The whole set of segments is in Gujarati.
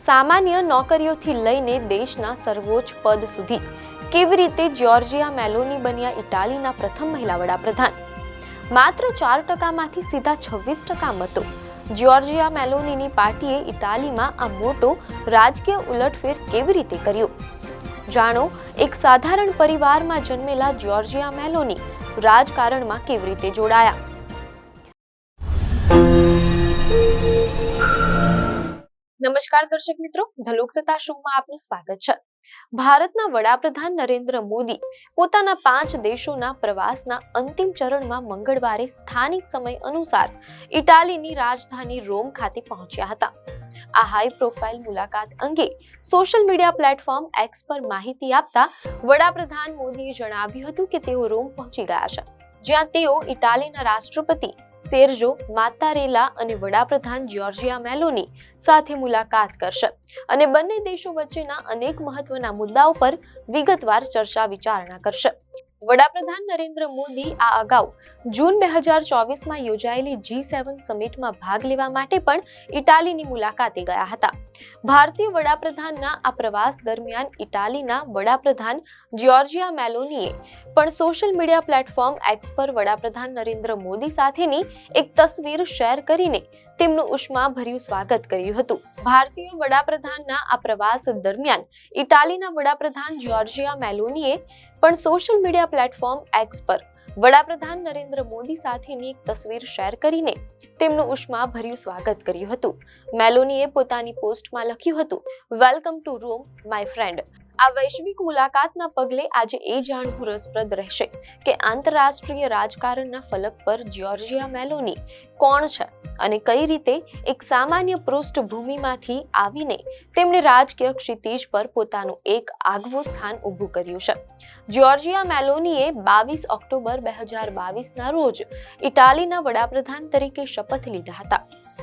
સામાન્ય નોકરીઓથી લઈને દેશના સર્વોચ્ચ પદ સુધી કેવી રીતે જ્યોર્જિયા મેલોની બન્યા ઇટાલીના પ્રથમ મહિલા વડાપ્રધાન? માત્ર 4%માંથી સીધા 26% મતો. જ્યોર્જિયા મેલોનીની પાર્ટીએ ઇટાલીમાં આ મોટો રાજકીય ઉલટફેર કેવી રીતે કર્યો? જાણો, એક સાધારણ પરિવારમાં જન્મેલા જ્યોર્જિયા મેલોની રાજકારણમાં કેવી રીતે જોડાયા. નમસ્કાર દર્શક મિત્રો, ધ લોકસત્તા શોમાં આપનું સ્વાગત છે. ભારતના વડાપ્રધાન નરેન્દ્ર મોદી પોતાના 5 દેશોના પ્રવાસના અંતિમ ચરણમાં મંગળવારે સ્થાનિક સમય અનુસાર ઇટાલીની રાજધાની રોમ ખાતે પહોંચ્યા હતા. આ હાઈ પ્રોફાઇલ મુલાકાત અંગે સોશિયલ મીડિયા પ્લેટફોર્મ એક્સ પર માહિતી આપતા વડાપ્રધાન મોદીએ જણાવ્યું હતું કે તેઓ રોમ પહોંચી ગયા છે, જ્યાં તેઓ ઇટાલીના રાષ્ટ્રપતિ સેર્જો માત્તારેલા અને વડાપ્રધાન જ્યોર્જિયા મેલોની સાથે મુલાકાત કરશે અને બંને દેશો વચ્ચેના અનેક મહત્વના મુદ્દાઓ પર વિગતવાર ચર્ચા વિચારણા કરશે. વડાપ્રધાન નરેન્દ્ર મોદી આ અગાઉ જૂન 2024માં યોજાયેલી G7 સમિટમાં ભાગ લેવા માટે પણ ઇટાલીની મુલાકાતે ગયા હતા. ભારતીય વડાપ્રધાનના આ પ્રવાસ દરમિયાન ઇટાલીના વડાપ્રધાન જ્યોર્જિયા મેલોનીએ પણ સોશિયલ મીડિયા પ્લેટફોર્મ એક્સ પર વડાપ્રધાન નરેન્દ્ર મોદી સાથેની એક તસવીર શેર કરીને તેમનું ઉષ્માભર્યું સ્વાગત કર્યું હતું. ભારતીય વડાપ્રધાનના આ પ્રવાસ દરમિયાન ઇટાલીના વડાપ્રધાન જ્યોર્જિયા મેલોનીએ પણ સોશિયલ મીડિયા પ્લેટફોર્મ એક્સ પર વડાપ્રધાન નરેન્દ્ર મોદી સાથેની એક તસવીર શેર કરીને તેમનું ઉષ્માભર્યું સ્વાગત કર્યું હતું. મેલોનીએ પોતાની પોસ્ટમાં લખ્યું હતું, welcome to Rome my friend. આ વૈશ્વિક મુલાકાતના પગલે આજે એ જાણવું રસપ્રદ રહેશે કે આંતરરાષ્ટ્રીય રાજકારણના ફલક પર જ્યોર્જિયા મેલોની કોણ છે અને કઈ રીતે એક સામાન્ય પૃષ્ઠભૂમિમાંથી આવીને તેમણે રાજકીય ક્ષિતિજ પર પોતાનું એક આગવું સ્થાન ઊભું કર્યું છે. જ્યોર્જિયા મેલોનીએ 22 ઓક્ટોબર 2022ના રોજ ઇટાલીના વડાપ્રધાન તરીકે શપથ લીધા હતા.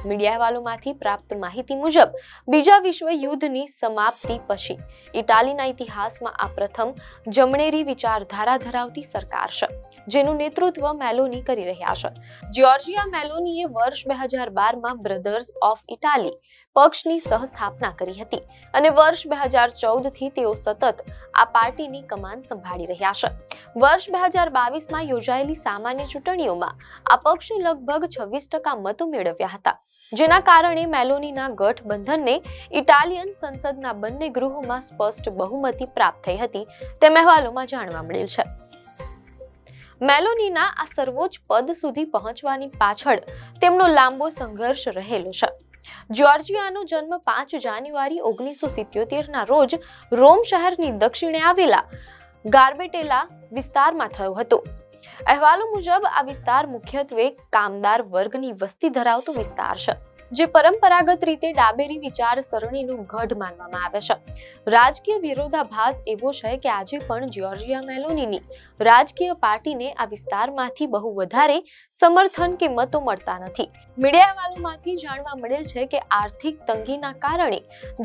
મીડિયા અહેવાલોમાંથી પ્રાપ્ત માહિતી મુજબ બીજા વિશ્વ યુદ્ધની સમાપ્તિ પછી ઇટાલીના ઇતિહાસમાં આ પ્રથમ જમણેરી વિચારધારા ધરાવતી સરકાર છે, જેનું નેતૃત્વ મેલોની કરી રહ્યા છે. જ્યોર્જિયા મેલોનીએ વર્ષ 2012માં બ્રધર્સ ઓફ ઇટાલી પક્ષની સહસ્થાપના કરી હતી અને વર્ષ 2014થી તેઓ સતત આ પાર્ટીની કમાન સંભાળી રહ્યા છે. વર્ષ 2022માં યોજાયેલી સામાન્ય ચૂંટણીઓમાં આ પક્ષે લગભગ 26% મતો મેળવ્યા હતા, જેના કારણે મેલોનીના ગઠબંધનને ઇટાલિયન સંસદના બંને ગૃહોમાં સ્પષ્ટ બહુમતી પ્રાપ્ત થઈ હતી, તેમ અહેવાલોમાં જાણવા મળેલ છે. મેલોનીના આ સર્વોચ્ચ પદ સુધી પહોંચવાની પાછળ તેમનો લાંબો સંઘર્ષ રહેલો છે. જ્યોર્જિયાનો જન્મ 5 જાન્યુઆરી 1977ના રોજ રોમ શહેરની દક્ષિણે આવેલા ગાર્બેટેલા વિસ્તારમાં થયો હતો. અહેવાલો મુજબ આ વિસ્તાર મુખ્યત્વે કામદાર વર્ગની વસ્તી ધરાવતો વિસ્તાર છે, જે પરંપરાગત રીતે ડાબેરી વિચારસરણીનો ગઢ માનવામાં આવે છે. રાજકીય વિરોધાભાસ એવો છે કે આજે પણ જ્યોર્જિયા મેલોનીની રાજકીય પાર્ટીને આ વિસ્તારમાંથી બહુ વધારે સમર્થન કે મતો મળતા નથી. મીડિયા અહેવાલોમાંથી જાણવા મળેલ છે કે આર્થિક તંગીના કારણે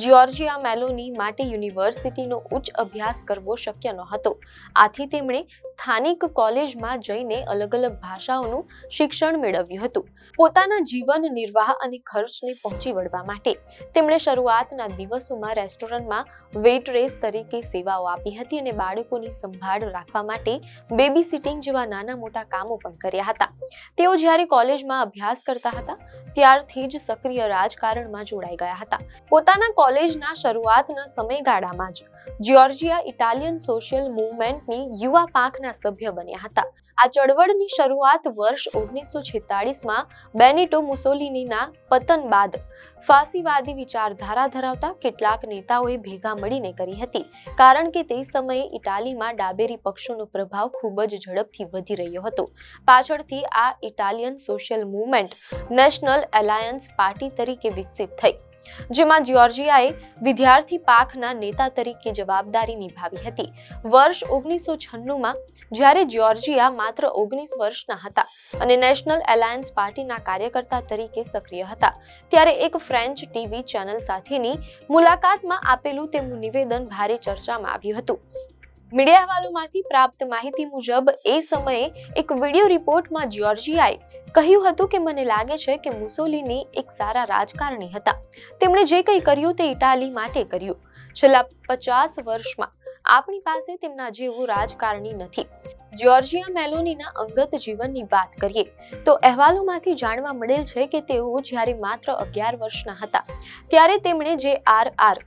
જ્યોર્જિયા મેલોની માટે યુનિવર્સિટીનો ઉચ્ચ અભ્યાસ કરવો શક્ય નહોતો. આથી તેમણે સ્થાનિક કોલેજમાં જઈને અલગ અલગ ભાષાઓનું શિક્ષણ મેળવ્યું હતું. પોતાના જીવન નિર્વાહ અને ખર્ચને પહોંચી વળવા માટે તેમણે શરૂઆતના દિવસોમાં રેસ્ટોરન્ટમાં વેઇટરેસ તરીકે સેવાઓ આપી હતી અને બાળકોની સંભાળ રાખવા માટે બેબી સિટિંગ જેવા નાના મોટા કામો પણ કર્યા હતા. તેઓ જ્યારે કોલેજમાં અભ્યાસ કરતા હતા ત્યારથી જ સક્રિય રાજકારણમાં જોડાઈ ગયા હતા. પોતાના કોલેજના શરૂઆતના સમયગાળામાં જ જ્યોર્જિયા ઇટાલિયન સોશિયલ મૂવમેન્ટની યુવા પાંખના સભ્ય બન્યા હતા. આ ચળવળની શરૂઆત વર્ષ 1946માં બેનિટો મુસોલિનીના પતન બાદ ફાસીવાદી વિચારધારા ધરાવતા કેટલાક નેતાઓએ ભેગા મળીને કરી હતી, કારણ કે તે સમયે ઇટાલીમાં ડાબેરી પક્ષોનો પ્રભાવ ખૂબ જ ઝડપથી વધી રહ્યો હતો. પાછળથી આ Italian social movement national alliance party તરીકે વિકસિત થઈ, જેમાં જ્યોર્જિયાએ વિદ્યાર્થી પાંખના નેતા તરીકે જવાબદારી નિભાવી હતી. વર્ષ 1996માં જ્યારે જ્યોર્જિયા માત્ર 19 વર્ષના હતા અને નેશનલ એલાયન્સ પાર્ટીના કાર્યકર્તા તરીકે સક્રિય હતા, ત્યારે એક ફ્રેન્ચ ટીવી ચેનલ સાથેની મુલાકાતમાં આપેલું તેમનું નિવેદન ભારે ચર્ચામાં આવ્યું હતું. મીડિયા અહેવાલોમાંથી પ્રાપ્ત માહિતી મુજબ એ સમયે એક વિડિયો રિપોર્ટમાં જ્યોર્જિયાએ કહ્યું હતું કે મને લાગે છે કે મુસોલિની એક સારા રાજકારણી હતા. તેમણે જે કંઈ કર્યું તે ઇટાલી માટે કર્યું. છેલ્લા 50 વર્ષમાં આપણી પાસે તેમના જેવું રાજકારણી નથી. જ્યોર્જિયા મેલોનીના અંગત જીવનની વાત કરીએ તો અહેવાલોમાંથી જાણવા મળેલ છે કે તેઓ જ્યારે માત્ર 11 વર્ષના હતા ત્યારે તેમણે J.R.R.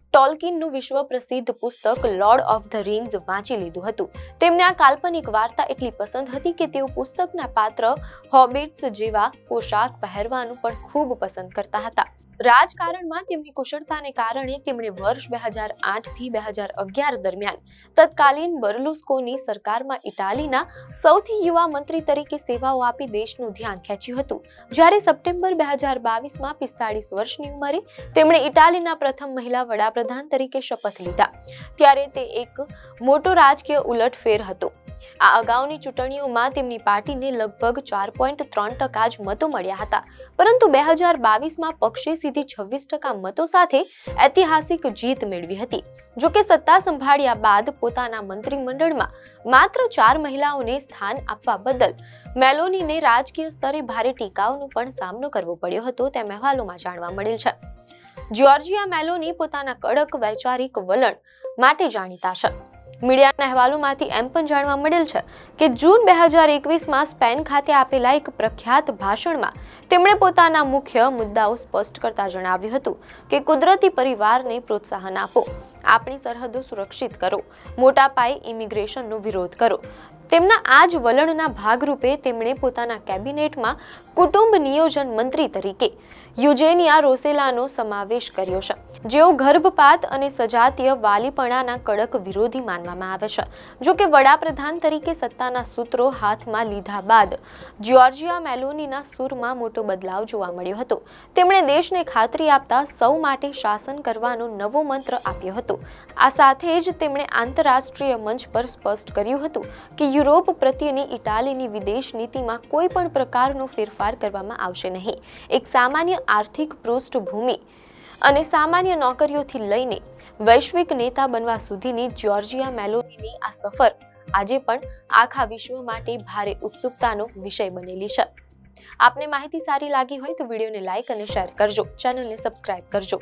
ટોલ્કીનનું વિશ્વ પ્રસિદ્ધ પુસ્તક લોર્ડ ઓફ ધ રિંગ્સ વાંચી લીધું હતું. તેમને આ કાલ્પનિક વાર્તા એટલી પસંદ હતી કે તેઓ પુસ્તકના પાત્ર હોબિટ્સ જેવા પોશાક પહેરવાનું પણ ખૂબ પસંદ કરતા હતા. રાજકારણમાં તેમની કુશળતાને કારણે તેમણે વર્ષ 2008 થી 2011 દરમિયાન તત્કાલીન બર્લુસ્કોની સરકારમાં ઇટાલીના સૌથી યુવા મંત્રી તરીકે સેવાઓ આપી દેશનું ધ્યાન ખેંચ્યું હતું. જ્યારે સપ્ટેમ્બર 2022માં 45 વર્ષની ઉંમરે તેમણે ઇટાલીના પ્રથમ મહિલા વડાપ્રધાન તરીકે શપથ લીધા ત્યારે તે એક મોટો રાજકીય ઉલટફેર હતો. આ અગાઉની ચૂંટણીઓમાં તેમની પાર્ટીને લગભગ 4.3% જ મતો મળ્યા હતા, પરંતુ 2022માં પક્ષે સીધી 26% મતો સાથે ઐતિહાસિક જીત મેળવી હતી. જોકે સત્તા સંભાળ્યા બાદ પોતાના મંત્રીમંડળમાં માત્ર 4 મહિલાઓને સ્થાન આપવા બદલ મેલોનીને રાજકીય સ્તરે ભારે ટીકાઓનો પણ સામનો કરવો પડ્યો હતો તેમ અહેવાલોમાં જાણવા મળેલ છે. જ્યોર્જિયા મેલોની પોતાના કડક વૈચારિક વલણ માટે જાણીતા છે. મીડિયાના અહેવાલોમાંથી એમ પણ જાણવા મળેલ છે કે જૂન 2021માં સ્પેન ખાતે આપેલા એક પ્રખ્યાત ભાષણમાં તેમણે પોતાના મુખ્ય મુદ્દાઓ સ્પષ્ટ કરતા જણાવ્યું હતું કે કુદરતી પરિવારને પ્રોત્સાહન આપો, આપણી સરહદો સુરક્ષિત કરો, મોટા પાયે ઇમિગ્રેશનનો વિરોધ કરો. તેમના આ જ વલણના ભાગરૂપે તેમણે પોતાના કેબિનેટમાં કુટુંબ નિયોજન મંત્રી તરીકે યુજેનિયા રોસેલાનો સમાવેશ કર્યો છે, જેઓ ગર્ભપાત અને સજાતીય વાલીપણાના કડક વિરોધી માનવામાં આવે છે. જો કે વડાપ્રધાન તરીકે સત્તાના સૂત્રો હાથમાં લીધા બાદ જ્યોર્જિયા મેલોનીના સૂરમાં મોટો બદલાવ જોવા મળ્યો હતો. તેમણે દેશને ખાતરી આપતા સૌ માટે શાસન કરવાનો નવો મંત્ર આપ્યો હતો. આ સાથે જ તેમણે આંતરરાષ્ટ્રીય મંચ પર સ્પષ્ટ કર્યું હતું કે યુરોપ પ્રત્યેની ઇટાલીની વિદેશ નીતિમાં કોઈ પણ પ્રકારનો ફેરફાર કરવામાં આવશે નહીં. એક સામાન્ય આર્થિક પૃષ્ઠભૂમિ અને સામાન્ય નોકરીઓથી લઈને વૈશ્વિક નેતા બનવા સુધીની જ્યોર્જિયા મેલોનીની આ સફર આજે પણ આખા વિશ્વ માટે ભારે ઉત્સુકતાનો વિષય બનેલી છે. આપને માહિતી સારી લાગી હોય તો વિડીયોને લાઈક અને શેર કરજો, ચેનલને સબસ્ક્રાઇબ કરજો.